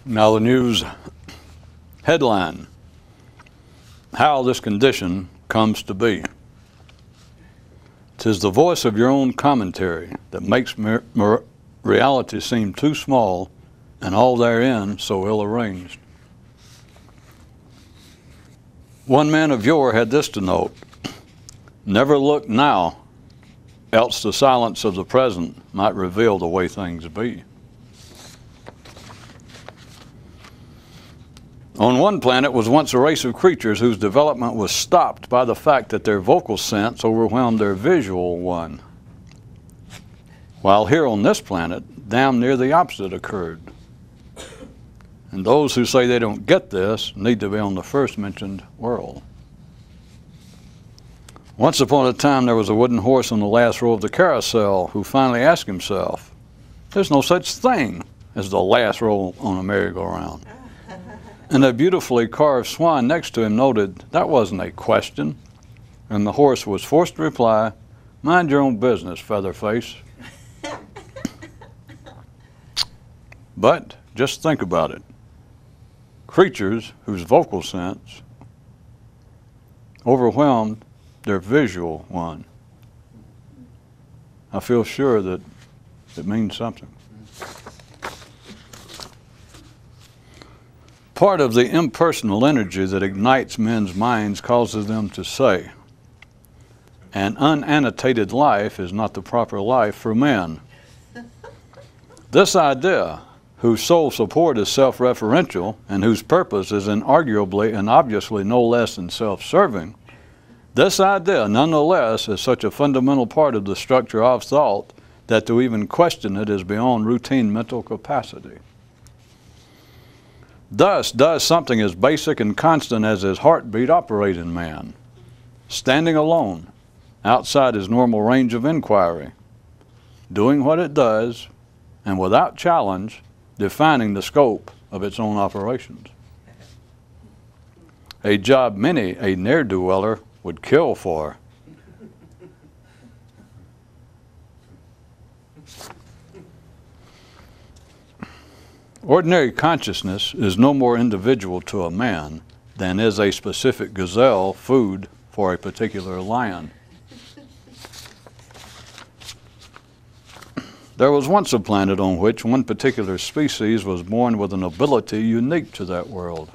Now the news headline, how this condition comes to be. 'Tis the voice of your own commentary that makes reality seem too small and all therein so ill arranged. One man of yore had this to note, never look now, else the silence of the present might reveal the way things be. On one planet was once a race of creatures whose development was stopped by the fact that their vocal sense overwhelmed their visual one. While here on this planet, damn near the opposite occurred. And those who say they don't get this need to be on the first mentioned world. Once upon a time there was a wooden horse on the last row of the carousel who finally asked himself, there's no such thing as the last row on a merry-go-round. And a beautifully carved swan next to him noted that wasn't a question, and the horse was forced to reply, mind your own business, Featherface. But just think about it. Creatures whose vocal sense overwhelmed their visual one. I feel sure that it means something. Part of the impersonal energy that ignites men's minds causes them to say, an unannotated life is not the proper life for men. This idea, whose sole support is self-referential and whose purpose is inarguably and obviously no less than self-serving, this idea nonetheless is such a fundamental part of the structure of thought that to even question it is beyond routine mental capacity. Thus does something as basic and constant as his heartbeat operate in man, standing alone, outside his normal range of inquiry, doing what it does, and without challenge, defining the scope of its own operations. A job many a ne'er-do-weller would kill for. Ordinary consciousness is no more individual to a man than is a specific gazelle food for a particular lion. There was once a planet on which one particular species was born with an ability unique to that world,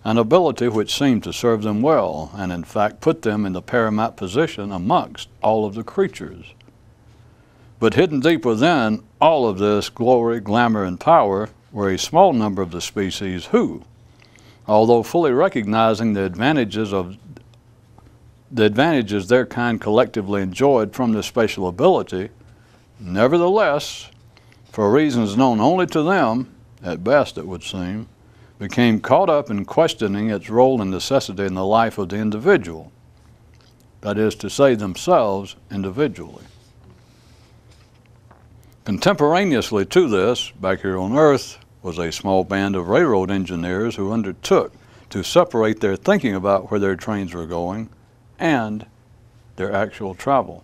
an ability which seemed to serve them well and in fact put them in the paramount position amongst all of the creatures. But hidden deep within all of this glory, glamour, and power were a small number of the species who, although fully recognizing the advantages their kind collectively enjoyed from this special ability, nevertheless, for reasons known only to them, at best it would seem, became caught up in questioning its role and necessity in the life of the individual, that is to say, themselves individually. Contemporaneously to this, back here on Earth, was a small band of railroad engineers who undertook to separate their thinking about where their trains were going and their actual travel.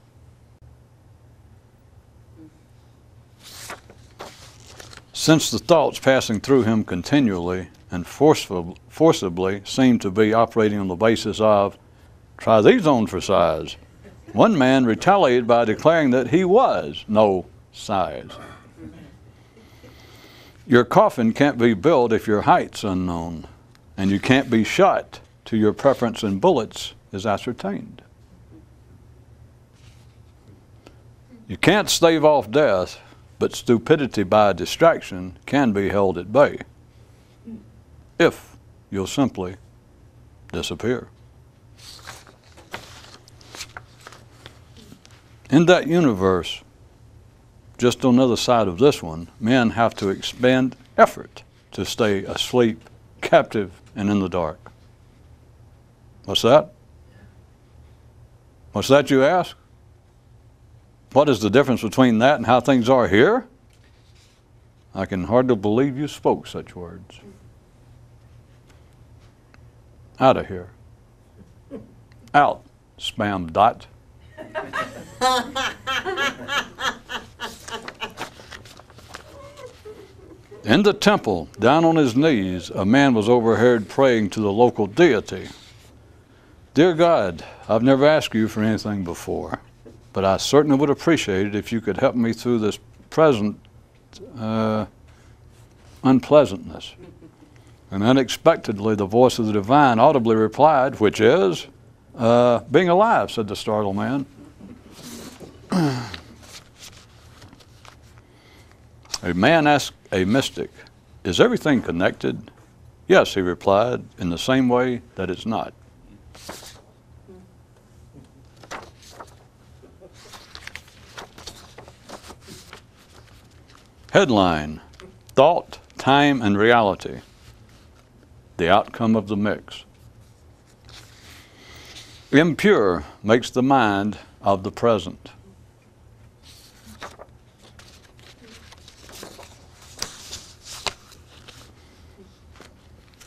Since the thoughts passing through him continually and forcibly seemed to be operating on the basis of, try these on for size, one man retaliated by declaring that he was no size. Your coffin can't be built if your height's unknown, and you can't be shot till your preference in bullets is ascertained. You can't stave off death, but stupidity by distraction can be held at bay if you'll simply disappear. In that universe, just on the other side of this one, men have to expend effort to stay asleep, captive, and in the dark. What's that? What's that, you ask? What is the difference between that and how things are here? I can hardly believe you spoke such words. Out of here. Out, spam dot. In the temple, down on his knees, a man was overheard praying to the local deity. Dear God, I've never asked you for anything before, but I certainly would appreciate it if you could help me through this present unpleasantness. And unexpectedly, the voice of the divine audibly replied, which is, being alive, said the startled man. A man asked a mystic, is everything connected? Yes, he replied, in the same way that it's not. Headline, Thought, Time, and Reality, the outcome of the mix. Impure makes the mind of the present.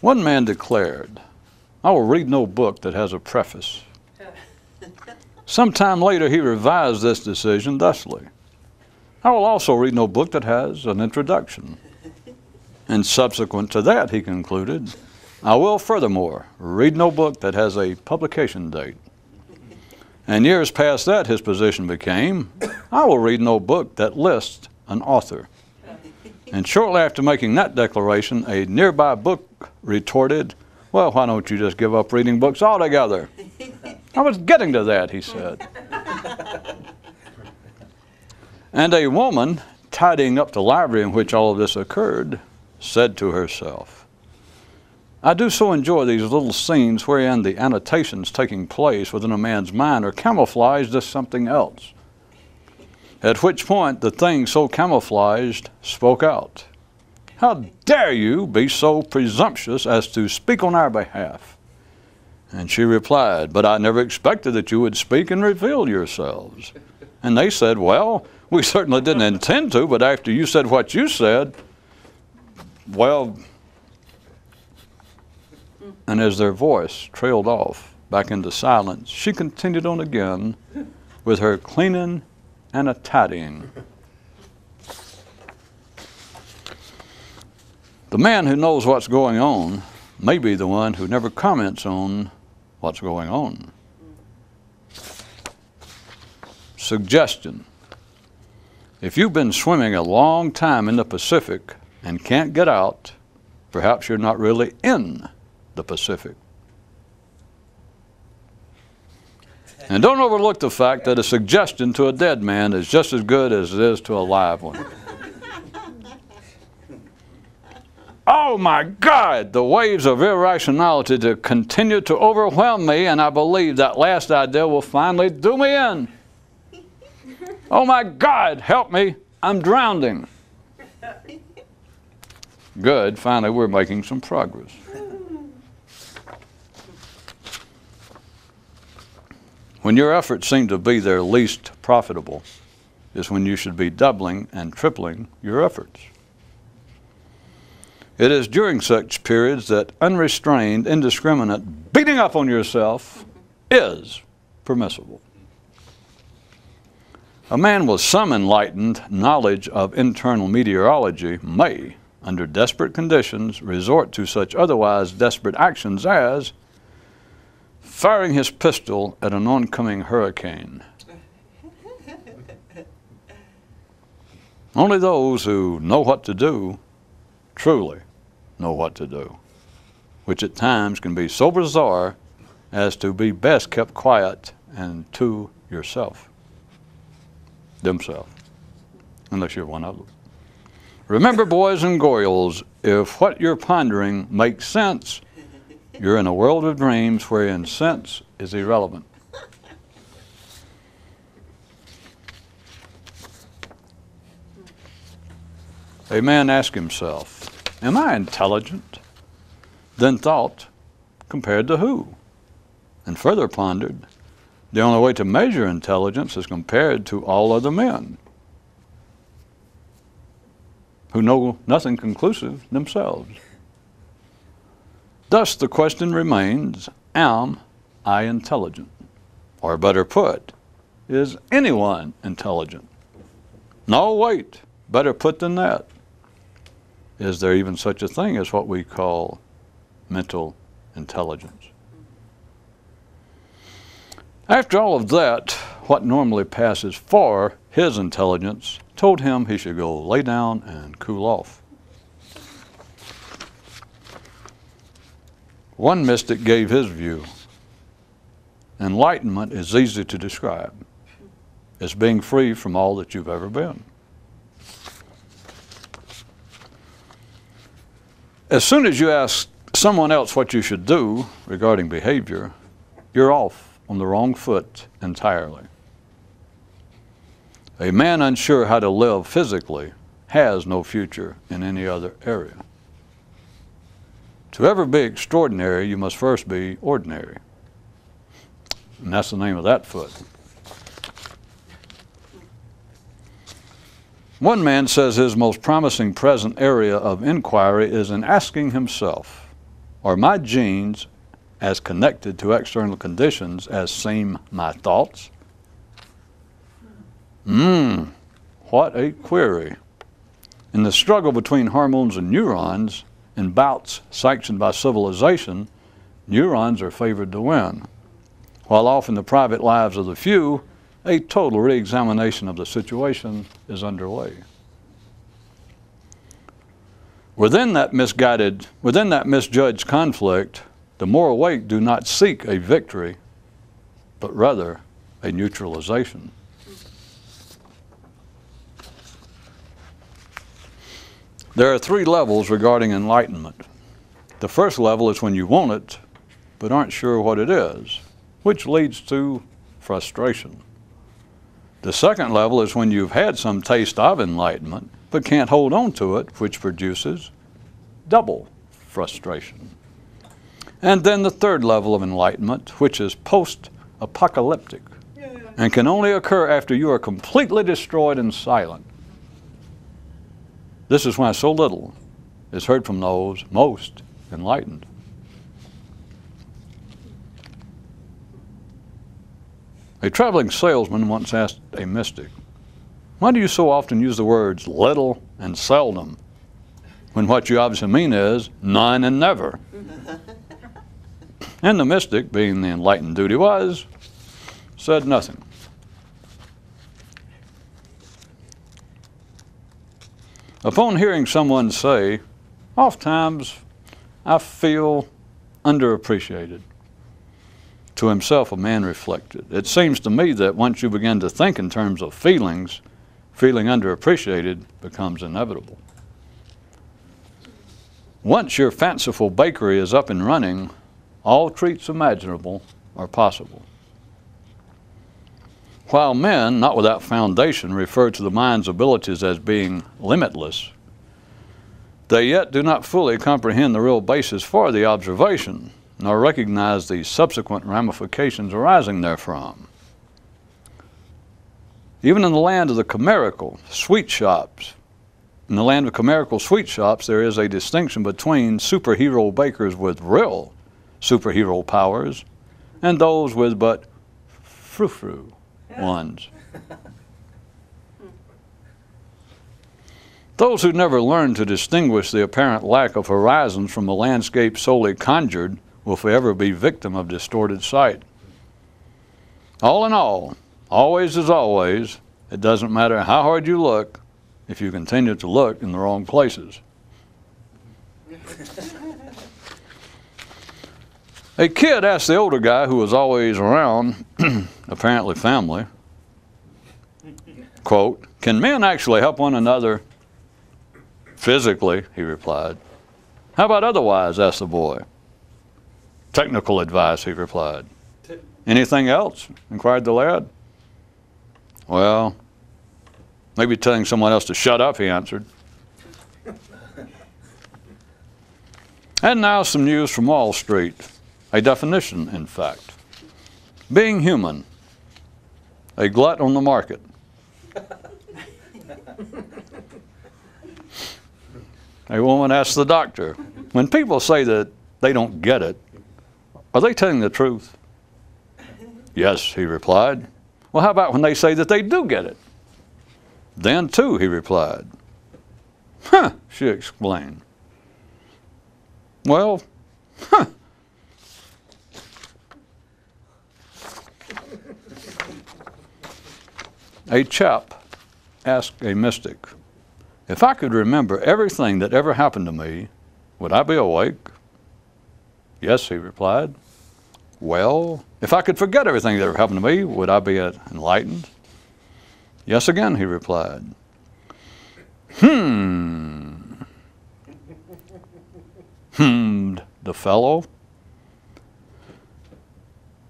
One man declared, I will read no book that has a preface. Sometime later he revised this decision thusly, I will also read no book that has an introduction. And subsequent to that, he concluded, I will furthermore read no book that has a publication date. And years past that, his position became, I will read no book that lists an author. And shortly after making that declaration, a nearby book retorted, well, why don't you just give up reading books altogether? I was getting to that, he said. And a woman, tidying up the library in which all of this occurred, said to herself, I do so enjoy these little scenes wherein the annotations taking place within a man's mind are camouflaged as something else. At which point the thing so camouflaged spoke out. How dare you be so presumptuous as to speak on our behalf? And she replied, but I never expected that you would speak and reveal yourselves. And they said, well, we certainly didn't intend to, but after you said what you said, well, and as their voice trailed off back into silence, she continued on again with her cleaning and a tidying. The man who knows what's going on may be the one who never comments on what's going on. Suggestion. If you've been swimming a long time in the Pacific and can't get out, perhaps you're not really in the Pacific. And don't overlook the fact that a suggestion to a dead man is just as good as it is to a live one. Oh my God, the waves of irrationality to continue to overwhelm me, and I believe that last idea will finally do me in. Oh my God, help me, I'm drowning. Good, finally we're making some progress. When your efforts seem to be their least profitable is when you should be doubling and tripling your efforts. It is during such periods that unrestrained, indiscriminate beating up on yourself is permissible. A man with some enlightened knowledge of internal meteorology may, under desperate conditions, resort to such otherwise desperate actions as firing his pistol at an oncoming hurricane. Only those who know what to do truly know what to do, which at times can be so bizarre as to be best kept quiet and to yourself. Themselves, unless you're one of them. Remember, boys and girls, if what you're pondering makes sense, you're in a world of dreams wherein sense is irrelevant. A man asked himself, am I intelligent? Then thought, compared to who? And further pondered, the only way to measure intelligence is compared to all other men who know nothing conclusive themselves. Thus the question remains, am I intelligent? Or better put, is anyone intelligent? No, wait, better put than that. is there even such a thing as what we call mental intelligence? After all of that, what normally passes for his intelligence told him he should go lay down and cool off. One mystic gave his view. Enlightenment is easy to describe. It's being free from all that you've ever been. As soon as you ask someone else what you should do regarding behavior, you're off on the wrong foot entirely. A man unsure how to live physically has no future in any other area. To ever be extraordinary, you must first be ordinary. And that's the name of that foot. One man says his most promising present area of inquiry is in asking himself, are my genes as connected to external conditions as seem my thoughts? What a query. In the struggle between hormones and neurons, in bouts sanctioned by civilization, neurons are favored to win, while off in the private lives of the few, a total re-examination of the situation is underway. Within that misjudged conflict, the more awake do not seek a victory, but rather a neutralization. There are 3 levels regarding enlightenment. The first level is when you want it, but aren't sure what it is, which leads to frustration. The second level is when you've had some taste of enlightenment, but can't hold on to it, which produces double frustration. And then the third level of enlightenment, which is post-apocalyptic, and can only occur after you are completely destroyed and silent. This is why so little is heard from those most enlightened. A traveling salesman once asked a mystic, why do you so often use the words little and seldom, when what you obviously mean is none and never? And the mystic, being the enlightened dude he was, said nothing. Upon hearing someone say, oftentimes I feel underappreciated, to himself a man reflected, it seems to me that once you begin to think in terms of feelings, feeling underappreciated becomes inevitable. Once your fanciful bakery is up and running, all treats imaginable are possible. While men, not without foundation, refer to the mind's abilities as being limitless, they yet do not fully comprehend the real basis for the observation, nor recognize the subsequent ramifications arising therefrom. Even in the land of the chimerical sweet shops, there is a distinction between superhero bakers with real superhero powers and those with but frou-frou ones. Those who never learn to distinguish the apparent lack of horizons from a landscape solely conjured will forever be victim of distorted sight. All in all, always is always, it doesn't matter how hard you look if you continue to look in the wrong places. A kid asked the older guy who was always around, apparently family, quote, can men actually help one another physically? He replied. How about otherwise? Asked the boy. Technical advice, he replied. Anything else? Inquired the lad. Well, maybe telling someone else to shut up, he answered. And now some news from Wall Street. A definition, in fact. Being human, a glut on the market. A woman asked the doctor, when people say that they don't get it, are they telling the truth? Yes, he replied. Well, how about when they say that they do get it? Then too, he replied. Huh, she explained. Well, huh. A chap asked a mystic, if I could remember everything that ever happened to me, would I be awake? Yes, he replied. Well, if I could forget everything that ever happened to me, would I be enlightened? Yes, again, he replied. Hummed the fellow.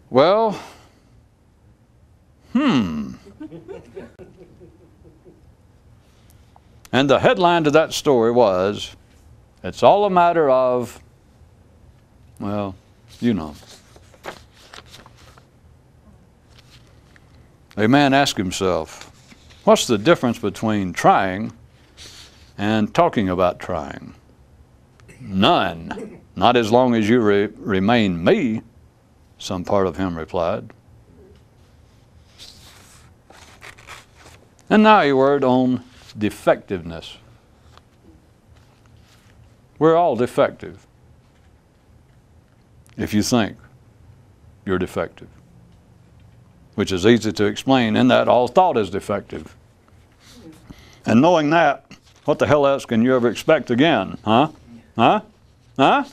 Well, And the headline to that story was, it's all a matter of, well, you know. A man asked himself, what's the difference between trying and talking about trying? None. Not as long as you remain me, some part of him replied. And now a word on defectiveness. We're all defective if you think you're defective, which is easy to explain in that all thought is defective. And knowing that, what the hell else can you ever expect again? Huh? Huh? Huh?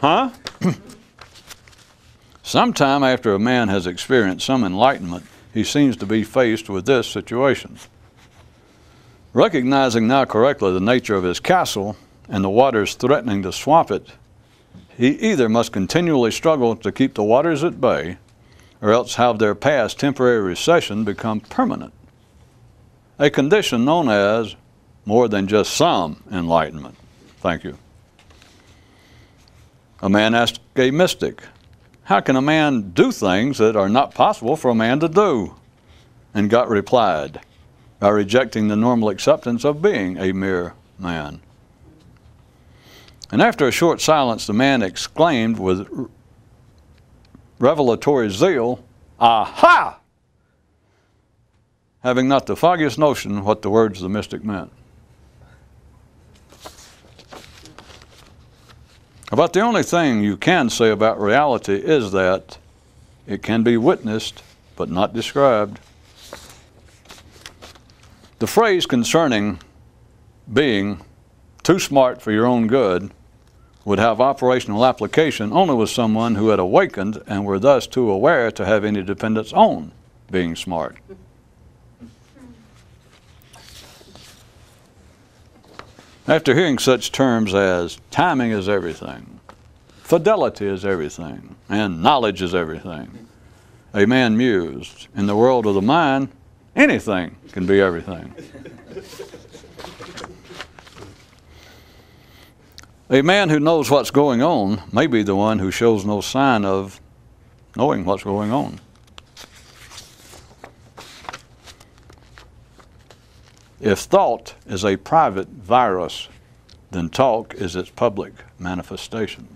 Huh? Sometime after a man has experienced some enlightenment, he seems to be faced with this situation. Recognizing now correctly the nature of his castle and the waters threatening to swamp it, he either must continually struggle to keep the waters at bay, or else have their past temporary recession become permanent, a condition known as more than just some enlightenment. Thank you. A man asked a mystic, how can a man do things that are not possible for a man to do? And got replied, by rejecting the normal acceptance of being a mere man. And after a short silence, the man exclaimed with revelatory zeal, aha! Having not the foggiest notion what the words of the mystic meant. About the only thing you can say about reality is that it can be witnessed but not described. The phrase concerning being too smart for your own good would have operational application only with someone who had awakened and were thus too aware to have any dependence on being smart. After hearing such terms as timing is everything, fidelity is everything, and knowledge is everything, a man mused, in the world of the mind, anything can be everything. A man who knows what's going on may be the one who shows no sign of knowing what's going on. If thought is a private virus, then talk is its public manifestation.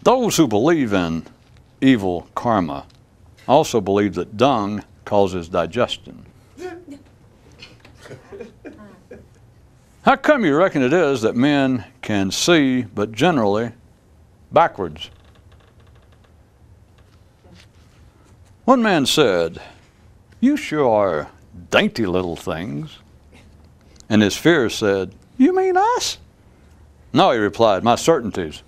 Those who believe in evil karma also believe that dung causes digestion. How come you reckon it is that men can see, but generally backwards? One man said, "You sure are dainty little things." And his fears said, "You mean us?" "No," he replied, "my certainties."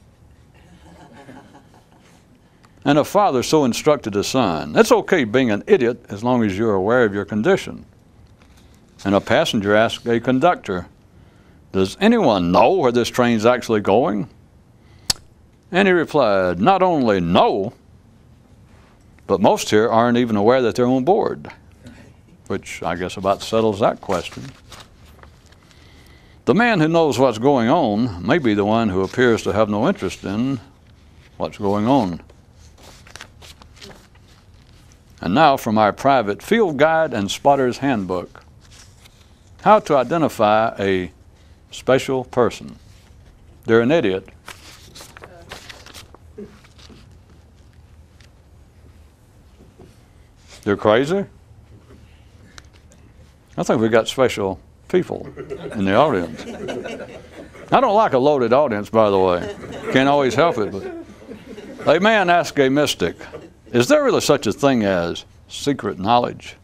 And a father so instructed his son, "It's okay being an idiot as long as you're aware of your condition." And a passenger asked a conductor, "Does anyone know where this train's actually going?" And he replied, "Not only know, but most here aren't even aware that they're on board," which I guess about settles that question. The man who knows what's going on may be the one who appears to have no interest in what's going on. And now from our private field guide and spotter's handbook, how to identify a special person. They're an idiot They're crazy? I think we got special people in the audience. I don't like a loaded audience, by the way. Can't always help it. But a man asked a mystic, "Is there really such a thing as secret knowledge?"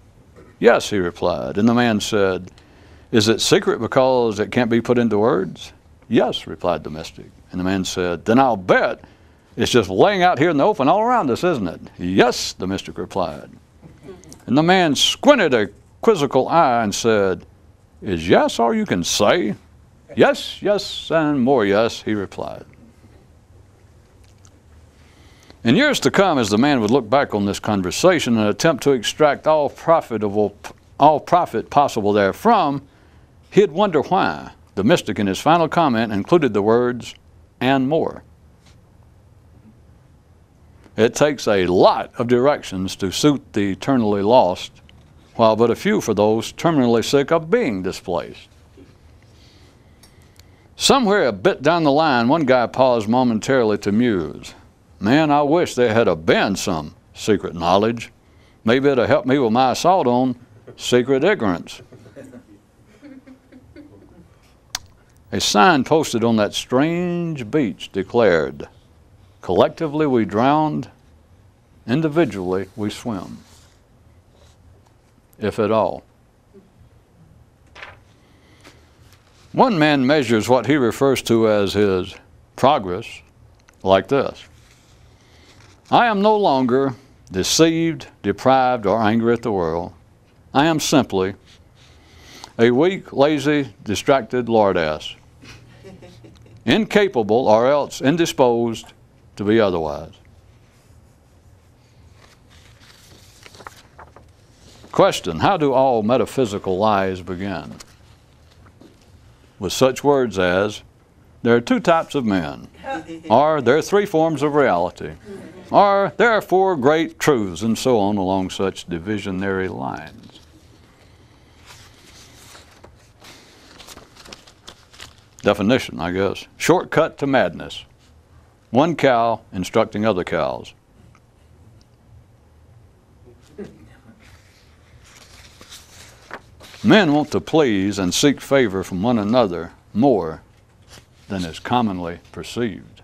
"Yes," he replied. And the man said, "Is it secret because it can't be put into words?" "Yes," replied the mystic. And the man said, "Then I'll bet it's just laying out here in the open all around us, isn't it?" "Yes," the mystic replied. And the man squinted a quizzical eye and said, "Is yes all you can say?" "Yes, yes, and more yes," he replied. In years to come, as the man would look back on this conversation and attempt to extract all profit possible therefrom, he'd wonder why the mystic in his final comment included the words, "and more." It takes a lot of directions to suit the eternally lost, while but a few for those terminally sick of being displaced. Somewhere a bit down the line, one guy paused momentarily to muse. "Man, I wish there had been some secret knowledge. Maybe it'd have helped me with my assault on secret ignorance." A sign posted on that strange beach declared, "Collectively we drowned, individually we swim, if at all." One man measures what he refers to as his progress like this: "I am no longer deceived, deprived, or angry at the world. I am simply a weak, lazy, distracted lord-ass, incapable or else indisposed to be otherwise." Question: how do all metaphysical lies begin? With such words as, "There are two types of men," or "There are three forms of reality," or "There are four great truths," and so on along such divisionary lines. Definition, I guess. Shortcut to madness. One cow instructing other cows. Men want to please and seek favor from one another more than is commonly perceived.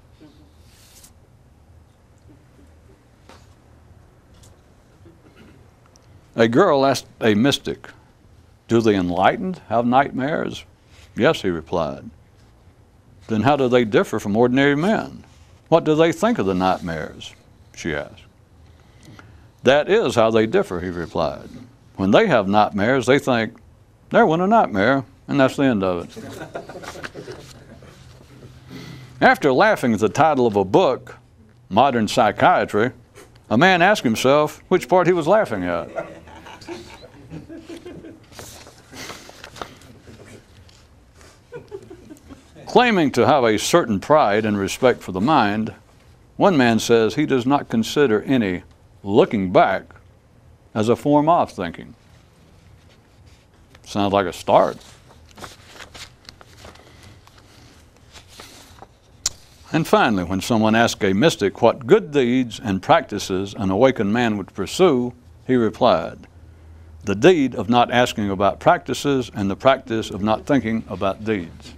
A girl asked a mystic, "Do the enlightened have nightmares?" "Yes," he replied. "Then how do they differ from ordinary men? What do they think of the nightmares?" she asked. "That is how they differ," he replied. "When they have nightmares, they think, 'There went a nightmare,' and that's the end of it." After laughing at the title of a book, Modern Psychiatry, a man asked himself which part he was laughing at. Claiming to have a certain pride and respect for the mind, one man says he does not consider any looking back as a form of thinking. Sounds like a start. And finally, when someone asked a mystic what good deeds and practices an awakened man would pursue, he replied, "The deed of not asking about practices and the practice of not thinking about deeds."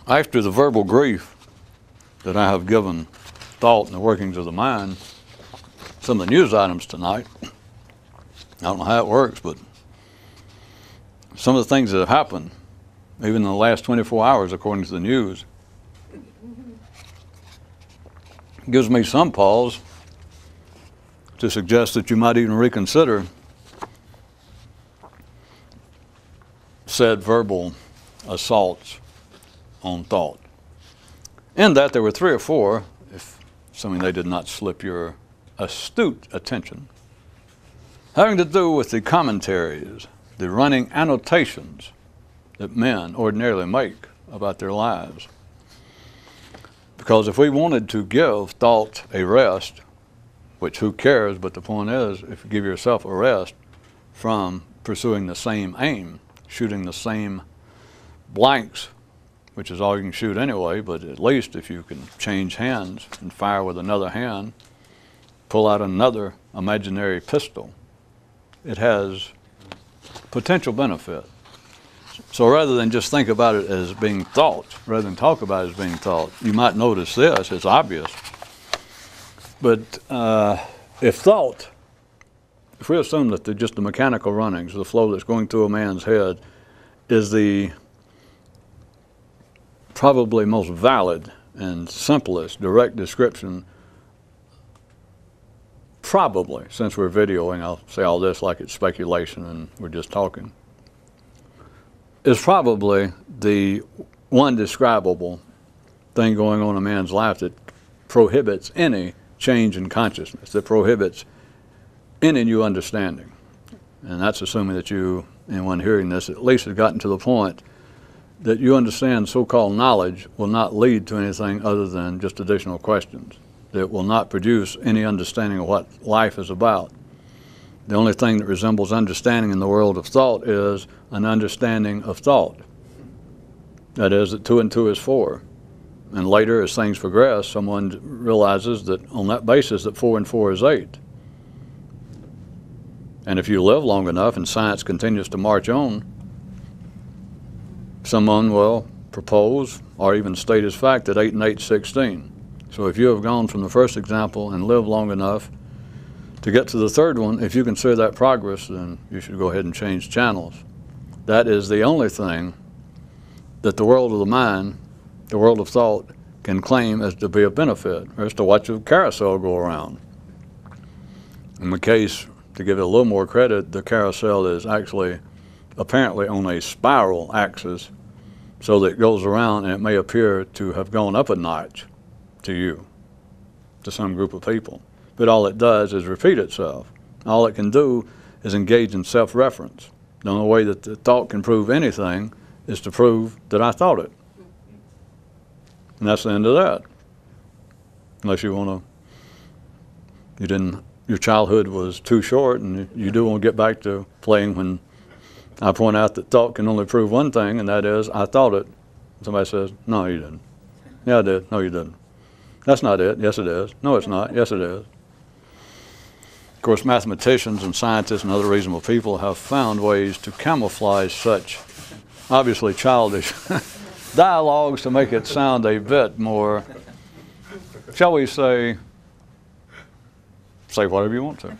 After the verbal grief that I have given thought and the workings of the mind, some of the news items tonight, I don't know how it works, but some of the things that have happened, even in the last 24 hours, according to the news, gives me some pause to suggest that you might even reconsider said verbal assaults on thought. In that there were 3 or 4, assuming they did not slip your astute attention, having to do with the commentaries, the running annotations that men ordinarily make about their lives. Because if we wanted to give thought a rest, which who cares, but the point is, if you give yourself a rest, from pursuing the same aim, shooting the same blanks, which is all you can shoot anyway, but at least if you can change hands and fire with another hand, pull out another imaginary pistol, it has potential benefit. So rather than just think about it as being thought, rather than talk about it as being thought, you might notice this, it's obvious. But if we assume that just the mechanical runnings, the flow that's going through a man's head, is the probably most valid and simplest direct description, probably, since we're videoing, I'll say all this like it's speculation and we're just talking, is probably the one describable thing going on in a man's life that prohibits any change in consciousness, that prohibits any new understanding. And that's assuming that you, anyone hearing this, at least has gotten to the point that you understand so-called knowledge will not lead to anything other than just additional questions, that will not produce any understanding of what life is about. The only thing that resembles understanding in the world of thought is an understanding of thought. That is, that 2 and 2 is 4. And later, as things progress, someone realizes that on that basis that 4 and 4 is 8. And if you live long enough and science continues to march on, someone will propose or even state as fact that 8 and 8 is 16. So if you have gone from the first example and lived long enough to get to the third one, if you consider that progress, then you should go ahead and change channels. That is the only thing that the world of the mind, the world of thought, can claim as to be a benefit, or as to watch a carousel go around. In the case, to give it a little more credit, the carousel is actually apparently on a spiral axis, so that it goes around and it may appear to have gone up a notch to you, to some group of people. But all it does is repeat itself. All it can do is engage in self-reference. The only way that the thought can prove anything is to prove that I thought it. And that's the end of that. Unless you want to, your childhood was too short and you do want to get back to playing when I point out that thought can only prove one thing, and that is, I thought it. Somebody says, no, you didn't. Yeah, I did. No, you didn't. That's not it. Yes, it is. No, it's not. Yes, it is. Of course, mathematicians and scientists and other reasonable people have found ways to camouflage such obviously childish dialogues to make it sound a bit more, shall we say whatever you want to.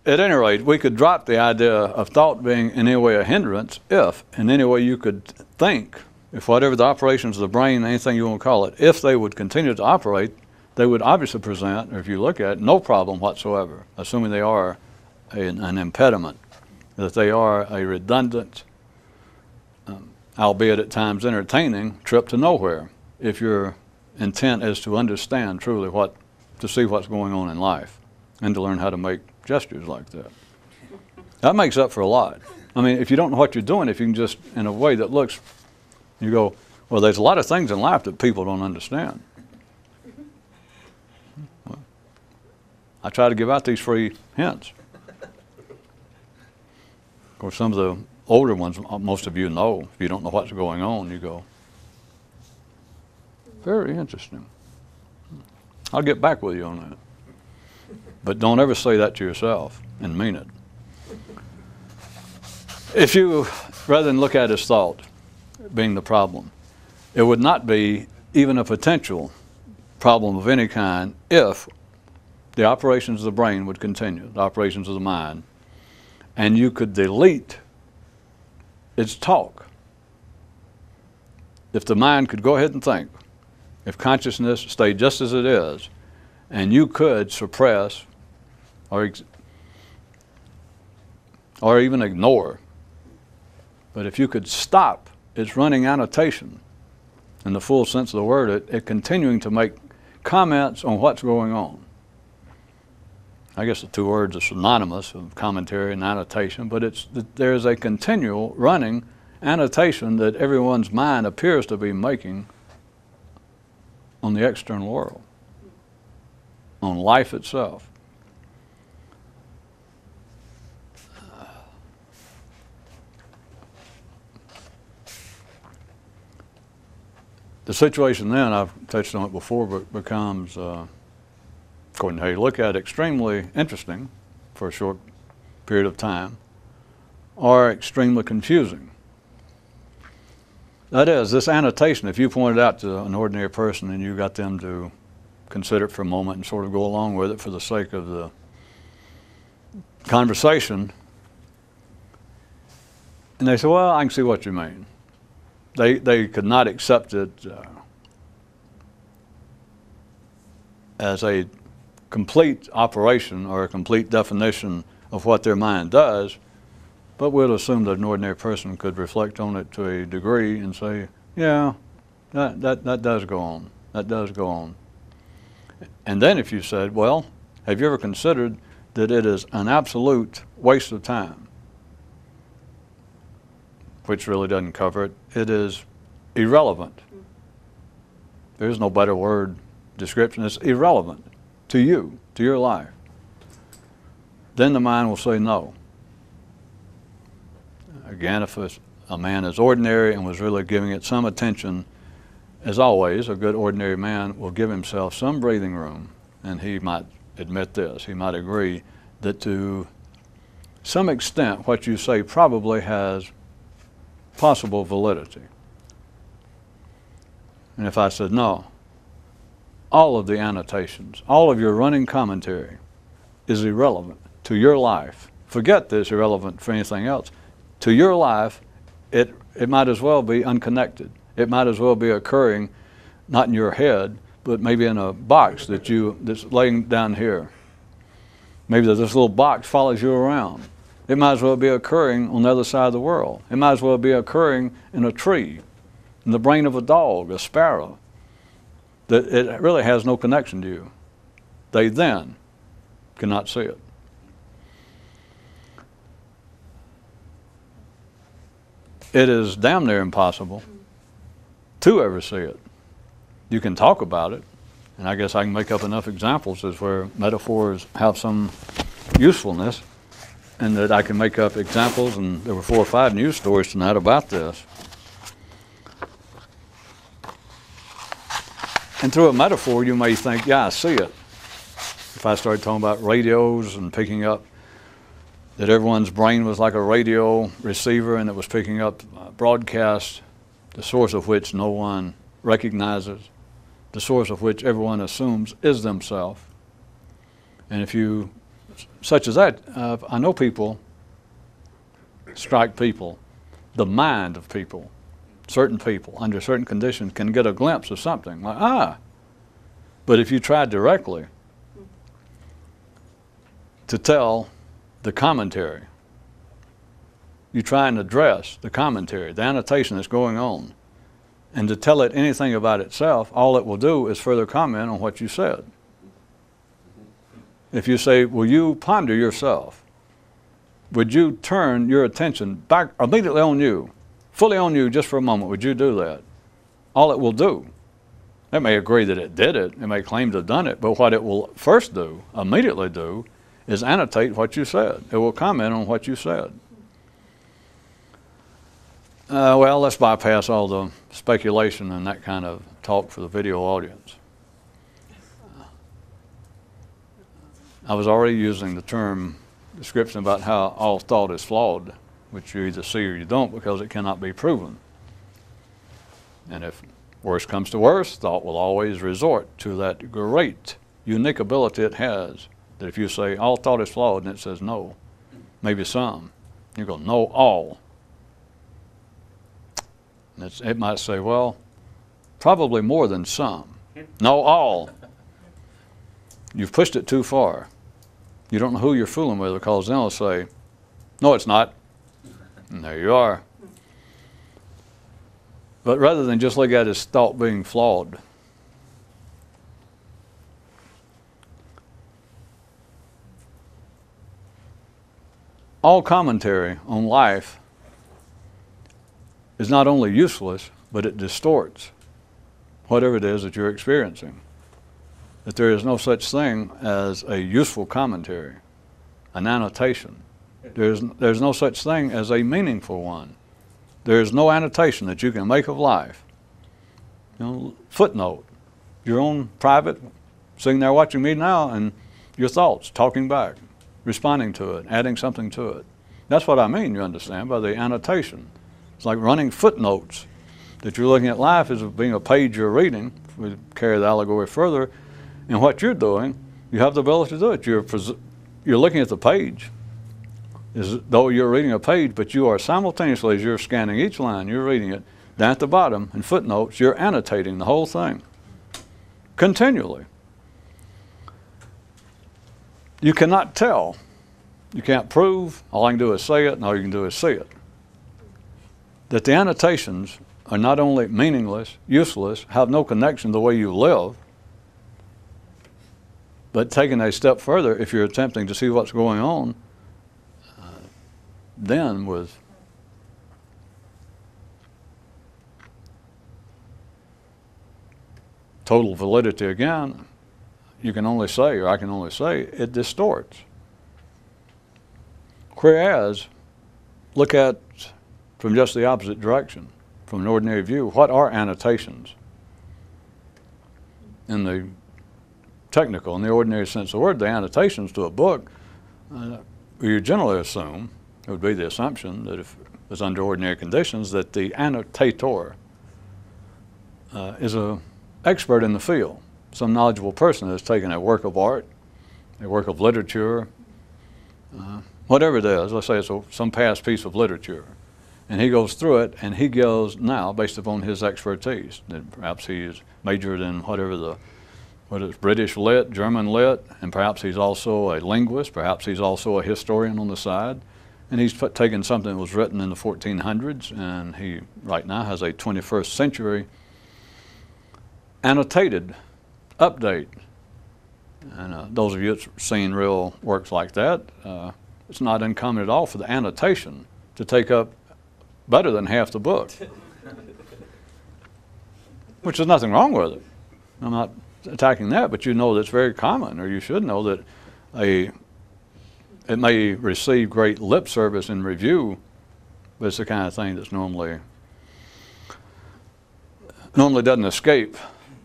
At any rate, we could drop the idea of thought being in any way a hindrance if, in any way you could think, if whatever the operations of the brain, anything you want to call it, if they would continue to operate, they would obviously present, or if you look at it, no problem whatsoever, assuming they are an impediment, that they are a redundant, albeit at times entertaining, trip to nowhere, if your intent is to understand truly to see what's going on in life, and to learn how to make gestures like that. That makes up for a lot. I mean, if you don't know what you're doing, if you can just, in a way that looks, you go, well, there's a lot of things in life that people don't understand. Well, I try to give out these free hints. Of course, some of the older ones, most of you know. If you don't know what's going on, you go, very interesting. I'll get back with you on that. But don't ever say that to yourself and mean it. If you, rather than look at it as thought being the problem, it would not be even a potential problem of any kind if the operations of the brain would continue, the operations of the mind, and you could delete its talk. If the mind could go ahead and think, if consciousness stayed just as it is, and you could suppress or even ignore, but if you could stop its running annotation, in the full sense of the word, it continuing to make comments on what's going on. I guess the two words are synonymous, of commentary and annotation, but there's a continual running annotation that everyone's mind appears to be making on the external world, on life itself. The situation then, I've touched on it before, but becomes, according to how you look at it, extremely interesting for a short period of time, or extremely confusing. That is, this annotation, if you pointed out to an ordinary person and you got them to consider it for a moment and sort of go along with it for the sake of the conversation, and they say, well, I can see what you mean. They could not accept it as a complete operation or a complete definition of what their mind does, but we'll assume that an ordinary person could reflect on it to a degree and say, yeah, that does go on. That does go on. And then if you said, well, have you ever considered that it is an absolute waste of time? Which really doesn't cover it. It is irrelevant. There's no better word description. It's irrelevant to you, to your life. Then the mind will say no. Again, if a man is ordinary and was really giving it some attention, as always, a good ordinary man will give himself some breathing room, and he might admit this, he might agree that to some extent what you say probably has possible validity. And if I said, no, all of the annotations, all of your running commentary is irrelevant to your life. Forget this irrelevant for anything else. To your life, it might as well be unconnected. It might as well be occurring not in your head, but maybe in a box that's laying down here. Maybe this little box follows you around. It might as well be occurring on the other side of the world. It might as well be occurring in a tree, in the brain of a dog, a sparrow. That it really has no connection to you. They then cannot see it. It is damn near impossible to ever see it. You can talk about it, and I guess I can make up enough examples as where metaphors have some usefulness, and that I can make up examples, and there were 4 or 5 news stories tonight about this. And through a metaphor, you may think, yeah, I see it. If I started talking about radios and picking up that everyone's brain was like a radio receiver and it was picking up broadcasts, the source of which no one recognizes, the source of which everyone assumes is themselves. And if you, such as that, I know people strike people, the mind of people, certain people under certain conditions can get a glimpse of something like, but if you try directly to tell the commentary, you try and address the commentary, the annotation that's going on, and to tell it anything about itself, all it will do is further comment on what you said. If you say, will you ponder yourself? Would you turn your attention back immediately on you, fully on you just for a moment? Would you do that? All it will do, it may agree that it did it, it may claim to have done it, but what it will first do, immediately do, is annotate what you said. It will comment on what you said. Well, let's bypass all the speculation and that kind of talk for the video audience. I was already using the term description about how all thought is flawed, which you either see or you don't because it cannot be proven. And if worse comes to worse, thought will always resort to that great unique ability it has, that if you say all thought is flawed and it says no, maybe some, you go, no, all. And it might say, well, probably more than some. No, all. You've pushed it too far. You don't know who you're fooling with because then they'll say, no, it's not. And there you are. But rather than just look at his thought being flawed, all commentary on life is not only useless, but it distorts whatever it is that you're experiencing. That there is no such thing as a useful commentary, an annotation. There's no such thing as a meaningful one. There is no annotation that you can make of life footnote, your own private, sitting there watching me now, and your thoughts, talking back, responding to it, adding something to it. That's what I mean, you understand, by the annotation. It's like running footnotes, that you're looking at life as being a page you're reading. We carry the allegory further, and what you're doing, you have the ability to do it. You're looking at the page as though you're reading a page, but you are simultaneously, as you're scanning each line, you're reading it, down at the bottom, in footnotes, you're annotating the whole thing, continually. You cannot tell. You can't prove. All I can do is say it, and all you can do is see it. That the annotations are not only meaningless, useless, have no connection to the way you live, but taking a step further, if you're attempting to see what's going on, then with total validity again, you can only say, or I can only say, it distorts. Whereas, look at from just the opposite direction, from an ordinary view, what are annotations? In the technical, in the ordinary sense of the word, the annotations to a book, you generally assume, it would be the assumption that if it was under ordinary conditions, that the annotator is an expert in the field, some knowledgeable person has taken a work of art, a work of literature, whatever it is, let's say it's some past piece of literature, and he goes through it, and he goes now, based upon his expertise, that perhaps he is majored in whether it's British lit, German lit, and perhaps he's also a linguist, perhaps he's also a historian on the side, and he's taken something that was written in the 1400s, and he right now has a 21st century annotated update. And those of you that's seen real works like that, it's not uncommon at all for the annotation to take up better than half the book, which there's nothing wrong with it. I'm not attacking that, but you know that's very common, or you should know that it may receive great lip service in review, but it's the kind of thing that's normally doesn't escape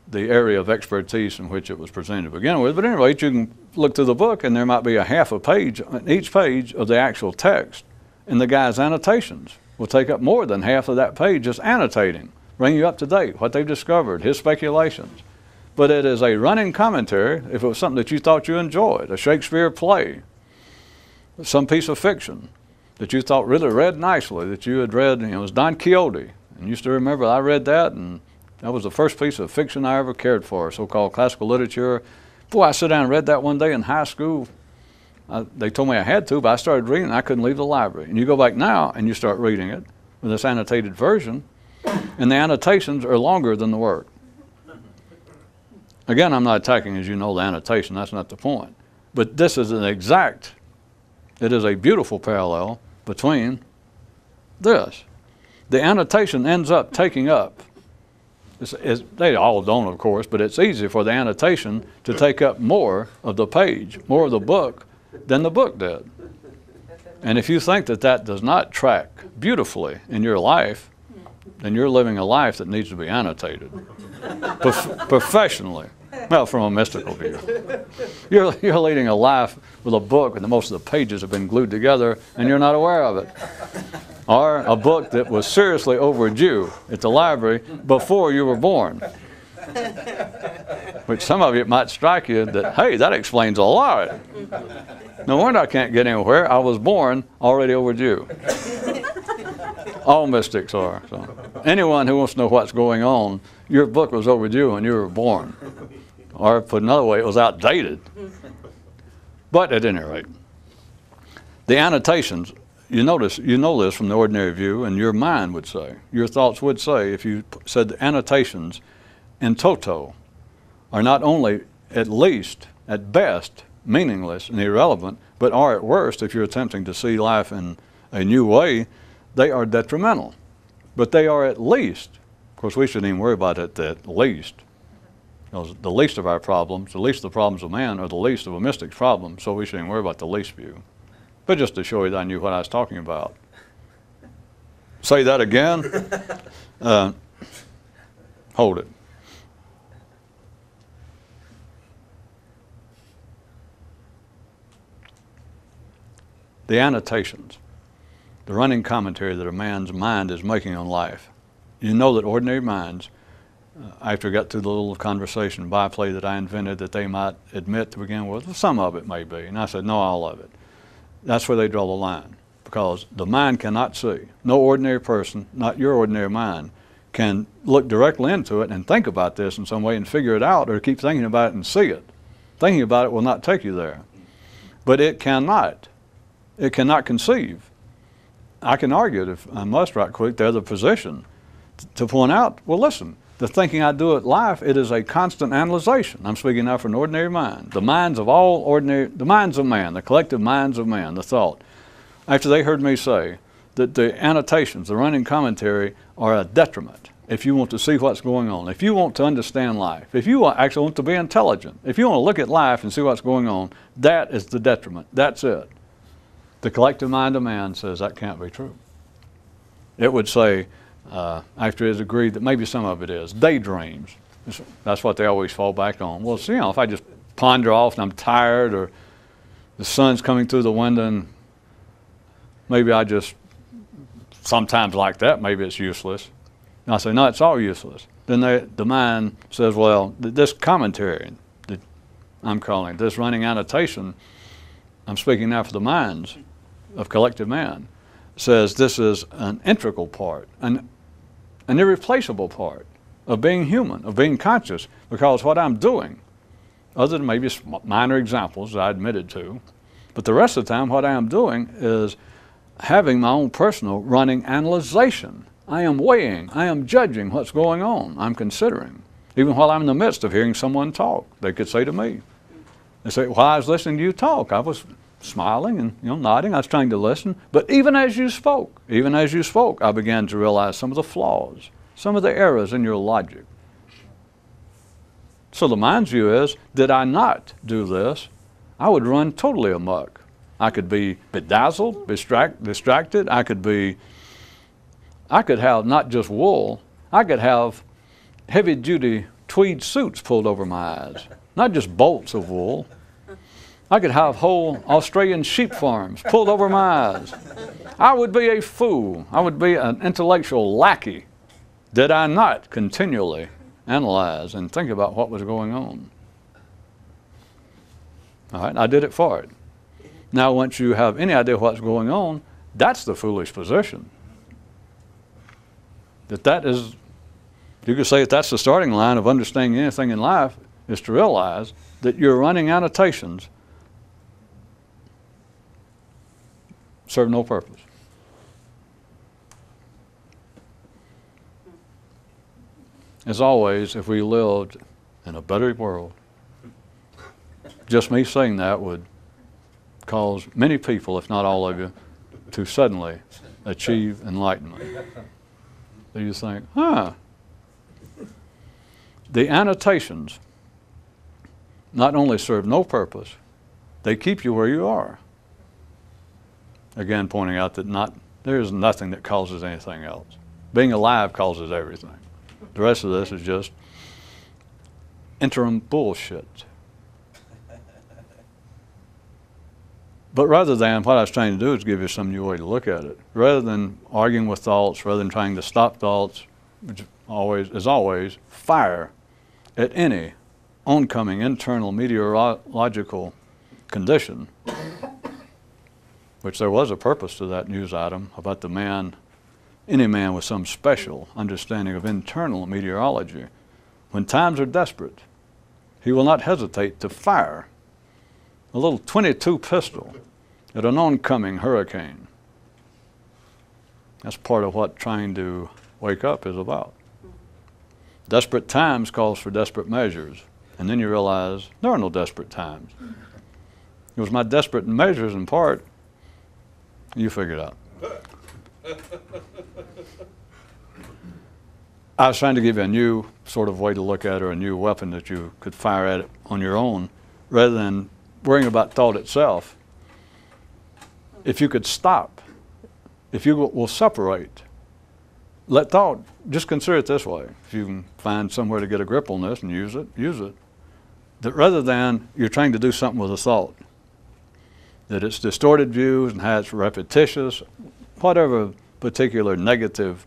the area of expertise in which it was presented to begin with. But anyway, you can look through the book, and there might be a half a page on each page of the actual text, and the guy's annotations will take up more than half of that page just annotating, bring you up to date, what they've discovered, his speculations. But it is a running commentary if it was something that you thought you enjoyed, a Shakespeare play, some piece of fiction that you thought really read nicely, that you had read, it was Don Quixote, and you still remember I read that, and that was the first piece of fiction I ever cared for, so-called classical literature. Boy, I sat down and read that one day in high school. They told me I had to, but I started reading and I couldn't leave the library. And you go back now and you start reading it with this annotated version, and the annotations are longer than the work. Again, I'm not attacking, as you know, the annotation. That's not the point. But this is it is a beautiful parallel between this. The annotation ends up taking up, they all don't, of course, but it's easy for the annotation to take up more of the page, more of the book, than the book did. And if you think that that does not track beautifully in your life, then you're living a life that needs to be annotated professionally. Well, from a mystical view. You're leading a life with a book and most of the pages have been glued together and you're not aware of it. Or a book that was seriously overdue at the library before you were born. Which some of you might strike you that, hey, that explains a lot. No wonder I can't get anywhere. I was born already overdue. All mystics are. So anyone who wants to know what's going on, your book was overdue when you were born. Or put another way, it was outdated. But at any rate, the annotations, you know this from the ordinary view, and your mind would say, your thoughts would say, if you said the annotations in toto are not only at least, at best, meaningless and irrelevant, but are at worst, if you're attempting to see life in a new way, they are detrimental. But they are at least, of course we shouldn't even worry about it at least, because the least of our problems, the least of the problems of man are the least of a mystic's problems, so we shouldn't worry about the least view. But just to show you that I knew what I was talking about. Say that again. Hold it. the annotations, the running commentary that a man's mind is making on life. You know that ordinary minds, after I got through the little conversation byplay that I invented that they might admit to begin with, well, some of it may be, and I said, no, all of it. That's where they draw the line, because the mind cannot see. No ordinary person, not your ordinary mind, can look directly into it and think about this in some way and figure it out, or keep thinking about it and see it. Thinking about it will not take you there. But it cannot. It cannot conceive. I can argue it, if I must right quick, the other position, to point out, well, listen, the thinking I do at life, it is a constant analyzation. I'm speaking now for an ordinary mind. The minds of all ordinary, the minds of man, the collective minds of man, the thought. After they heard me say that the annotations, the running commentary, are a detriment if you want to see what's going on, if you want to understand life, if you actually want to be intelligent, if you want to look at life and see what's going on, that is the detriment. That's it. The collective mind of man says that can't be true. It would say, after it's agreed that maybe some of it is, daydreams. That's what they always fall back on. Well, see, if I just ponder off and I'm tired, or the sun's coming through the window and maybe I just, sometimes like that, maybe it's useless. And I say, no, it's all useless. Then the mind says, well, this commentary that I'm calling, this running annotation, I'm speaking now for the minds of collective man, says this is an integral part, an irreplaceable part of being human, of being conscious, because what I'm doing, other than maybe minor examples I admitted to, but the rest of the time what I am doing is having my own personal running analyzation. I am weighing, I am judging what's going on, I'm considering. Even while I'm in the midst of hearing someone talk, they could say to me, they say, while I was listening to you talk, I was smiling and nodding, I was trying to listen, but even as you spoke, I began to realize some of the flaws, some of the errors in your logic. So the mind's view is, did I not do this, I would run totally amok. I could be bedazzled, distracted, I could have not just wool, I could have heavy-duty tweed suits pulled over my eyes, not just bolts of wool. I could have whole Australian sheep farms pulled over my eyes. I would be a fool. I would be an intellectual lackey did I not continually analyze and think about what was going on. All right, I did it for it. Now, once you have any idea what's going on, that's the foolish position. That is, you could say that that's the starting line of understanding anything in life, is to realize that your running annotations serve no purpose. As always, if we lived in a better world, just me saying that would cause many people, if not all of you, to suddenly achieve enlightenment. So you think, the annotations not only serve no purpose, they keep you where you are. Again, pointing out that there is nothing that causes anything else. Being alive causes everything. The rest of this is just interim bullshit. But rather than, what I was trying to do is give you some new way to look at it. Rather than arguing with thoughts, rather than trying to stop thoughts, which is always fire at any oncoming internal meteorological condition, which there was a purpose to that news item about the man, any man with some special understanding of internal meteorology. When times are desperate, he will not hesitate to fire a little .22 pistol at an oncoming hurricane. That's part of what trying to wake up is about. Desperate times calls for desperate measures, and then you realize there are no desperate times. It was my desperate measures in part, you figure it out. I was trying to give you a new sort of way to look at it, or a new weapon that you could fire at it on your own, rather than worrying about thought itself. If you could stop, if you will separate, let thought, just consider it this way. If you can find somewhere to get a grip on this and use it, use it. That rather than you're trying to do something with a thought, that it's distorted views and how it's repetitious, whatever particular negative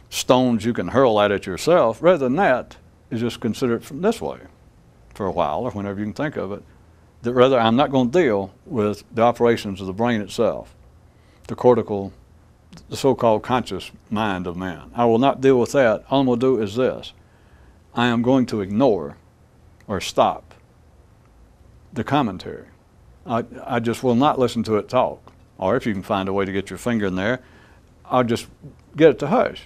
stones you can hurl at it yourself, rather than that, is just consider it from this way for a while, or whenever you can think of it, that rather I'm not going to deal with the operations of the brain itself, the cortical, the so-called conscious mind of man. I will not deal with that. All I'm going to do is this. I am going to ignore or stop the commentary. I just will not listen to it talk. Or if you can find a way to get your finger in there, I'll just get it to hush.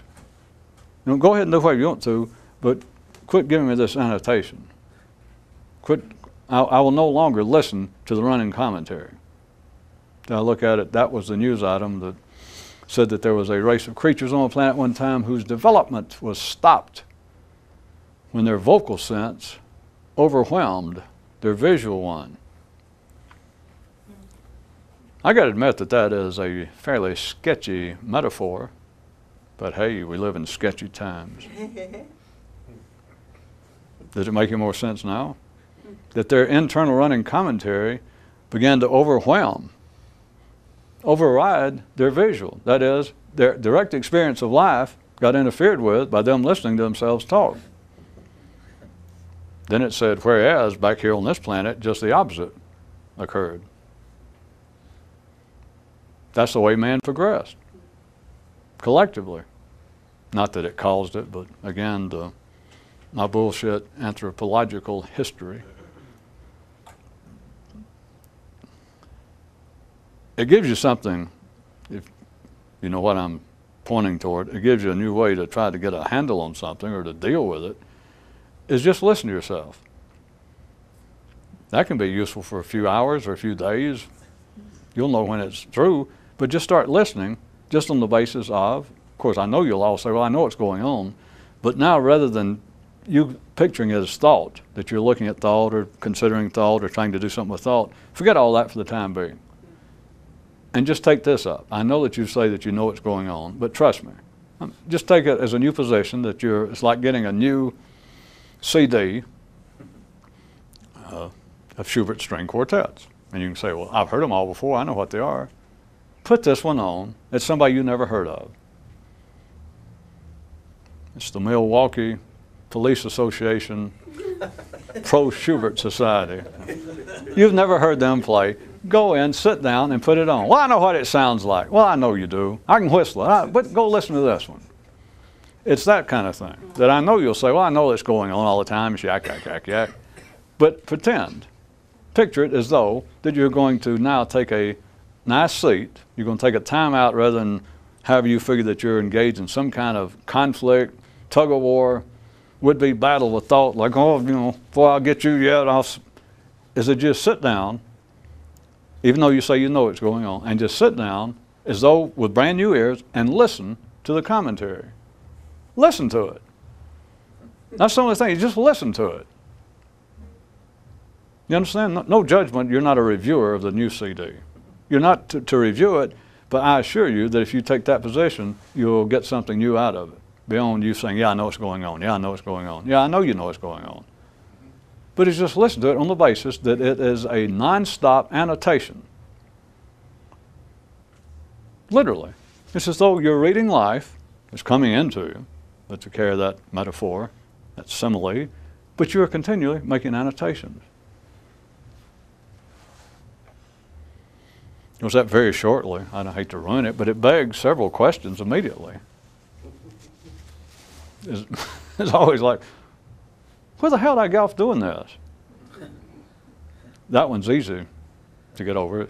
You know, go ahead and do whatever you want to, but quit giving me this annotation. Quit. I will no longer listen to the running commentary. Now look at it, that was the news item that said that there was a race of creatures on the planet one time whose development was stopped when their vocal sense overwhelmed their visual one. I got to admit that that is a fairly sketchy metaphor, but hey, we live in sketchy times. Does it make any more sense now? That their internal running commentary began to override their visual. That is, their direct experience of life got interfered with by them listening to themselves talk. Then it said, whereas back here on this planet, just the opposite occurred. That's the way man progressed, collectively. Not that it caused it, but again, my bullshit anthropological history. It gives you something, if you know what I'm pointing toward, it gives you a new way to try to get a handle on something or to deal with it, is just listen to yourself. That can be useful for a few hours or a few days. You'll know when it's through, but just start listening just on the basis of course, I know you'll all say, well, I know what's going on, but now rather than you picturing it as thought, that you're looking at thought or considering thought or trying to do something with thought, forget all that for the time being. And just take this up. I know that you say that you know what's going on, but trust me. Just take it as a new position that it's like getting a new CD of Schubert's string quartets. And you can say, well, I've heard them all before. I know what they are. Put this one on. It's somebody you never heard of. It's the Milwaukee Police Association Pro-Schubert Society. You've never heard them play. Go in, sit down, and put it on. Well, I know what it sounds like. Well, I know you do. I can whistle it. But go listen to this one. It's that kind of thing that I know you'll say, well, I know it's going on all the time. It's yak, yak, yak, yak. But pretend. Picture it as though that you're going to now take a nice seat. You're going to take a time out rather than however you figure that you're engaged in some kind of conflict, tug of war, would-be battle with thought, like, oh, you know, before I'll get you yet, is it just sit down, even though you say you know what's going on, and just sit down as though with brand new ears and listen to the commentary. Listen to it. That's the only thing, you just listen to it. You understand? No judgment, you're not a reviewer of the new CD. You're not to review it, but I assure you that if you take that position, you'll get something new out of it. Beyond you saying, yeah, I know what's going on. Yeah, I know what's going on. Yeah, I know you know what's going on. But it's just listen to it on the basis that it is a non-stop annotation. Literally. It's as though you're reading life, it's coming into you, but to carry that metaphor, that simile, but you are continually making annotations. It was that very shortly. I don't hate to ruin it, but it begs several questions immediately. It's always like, where the hell did I get off doing this? That one's easy to get over. It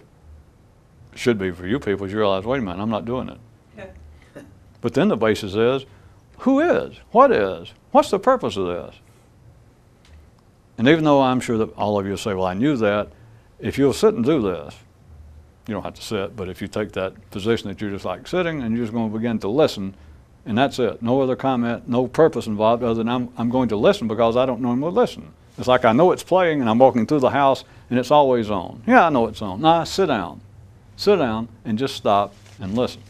should be for you people, as you realize, wait a minute, I'm not doing it. But then the basis is, who is? What is? What's the purpose of this? And even though I'm sure that all of you will say, well, I knew that, if you'll sit and do this, you don't have to sit, but if you take that position that you're just like sitting and you're just going to begin to listen, and that's it. No other comment, no purpose involved other than I'm going to listen because I don't normally listen. It's like I know it's playing and I'm walking through the house and it's always on. Yeah, I know it's on. Nah, sit down. Sit down and just stop and listen.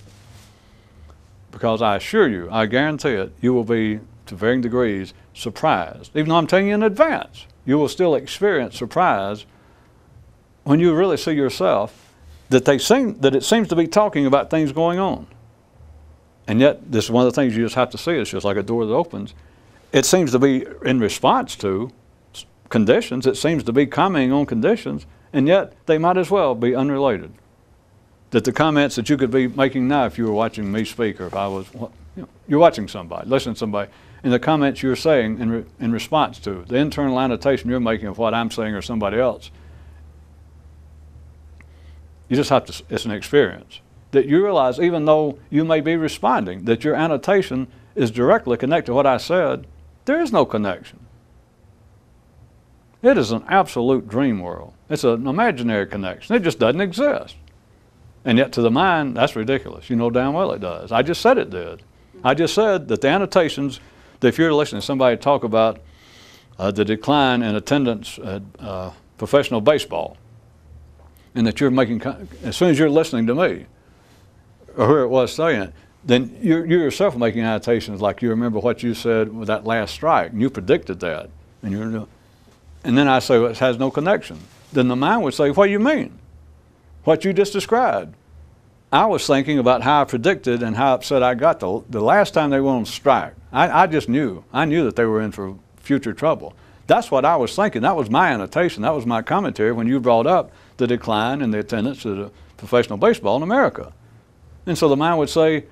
Because I assure you, I guarantee it, you will be, to varying degrees, surprised. Even though I'm telling you in advance, you will still experience surprise when you really see yourself that it seems to be talking about things going on. And yet, this is one of the things you just have to see. It's just like a door that opens. It seems to be in response to conditions. It seems to be commenting on conditions, and yet they might as well be unrelated. That the comments that you could be making now if you were watching me speak, or if I was, you're watching somebody, listening to somebody, and the comments you're saying in response to, the internal annotation you're making of what I'm saying or somebody else, you just have to, it's an experience. That you realize, even though you may be responding, that your annotation is directly connected to what I said, there is no connection. It is an absolute dream world. It's an imaginary connection. It just doesn't exist. And yet to the mind, that's ridiculous. You know damn well it does. I just said it did. I just said that the annotations, that if you're listening to somebody talk about the decline in attendance at professional baseball, and that you're making, as soon as you're listening to me, or whoever it was saying it, then you yourself are making annotations like you remember what you said with that last strike, and you predicted that. And then I say, well, it has no connection. Then the mind would say, what do you mean? What you just described. I was thinking about how I predicted and how upset I got the last time they went on strike. I just knew. I knew that they were in for future trouble. That's what I was thinking. That was my annotation. That was my commentary when you brought up the decline in the attendance of the professional baseball in America. And so the mind would say,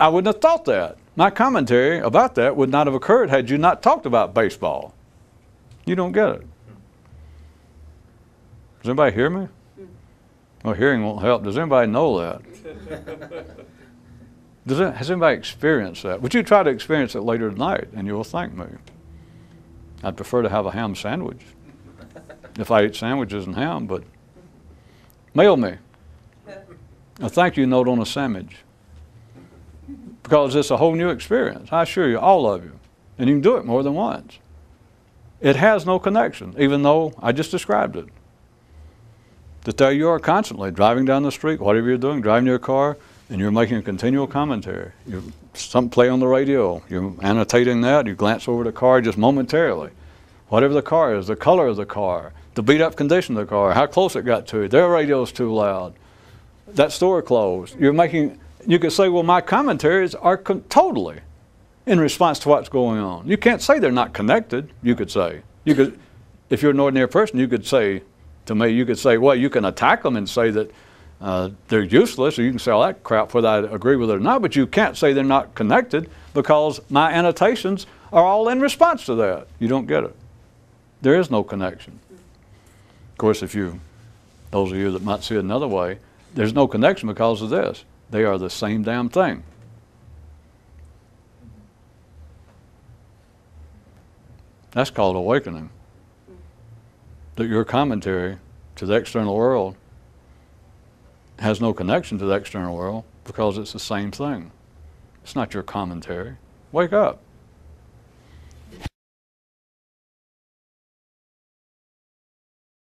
I wouldn't have thought that. My commentary about that would not have occurred had you not talked about baseball. You don't get it. Does anybody hear me? Well, hearing won't help. Does anybody know that? Has anybody experienced that? Would you try to experience it later tonight, and you'll thank me. I'd prefer to have a ham sandwich if I eat sandwiches and ham, but mail me a thank you note on a sandwich, because it's a whole new experience. I assure you, all of you, and you can do it more than once. It has no connection, even though I just described it. That there you are constantly driving down the street, whatever you're doing, driving your car, and you're making a continual commentary. Some play on the radio, you're annotating that, you glance over the car just momentarily. Whatever the car is, the color of the car, the beat up condition of the car, how close it got to you, their radio's too loud, that store closed. You could say, well, my commentaries are totally in response to what's going on. You can't say they're not connected, you could say. If you're an ordinary person, you could say, to me, you could say, well, you can attack them and say that they're useless, or you can say all that crap whether I agree with it or not, but you can't say they're not connected because my annotations are all in response to that. You don't get it. There is no connection. Of course, those of you that might see it another way, there's no connection because of this. They are the same damn thing. That's called awakening. That your commentary to the external world has no connection to the external world because it's the same thing. It's not your commentary. Wake up.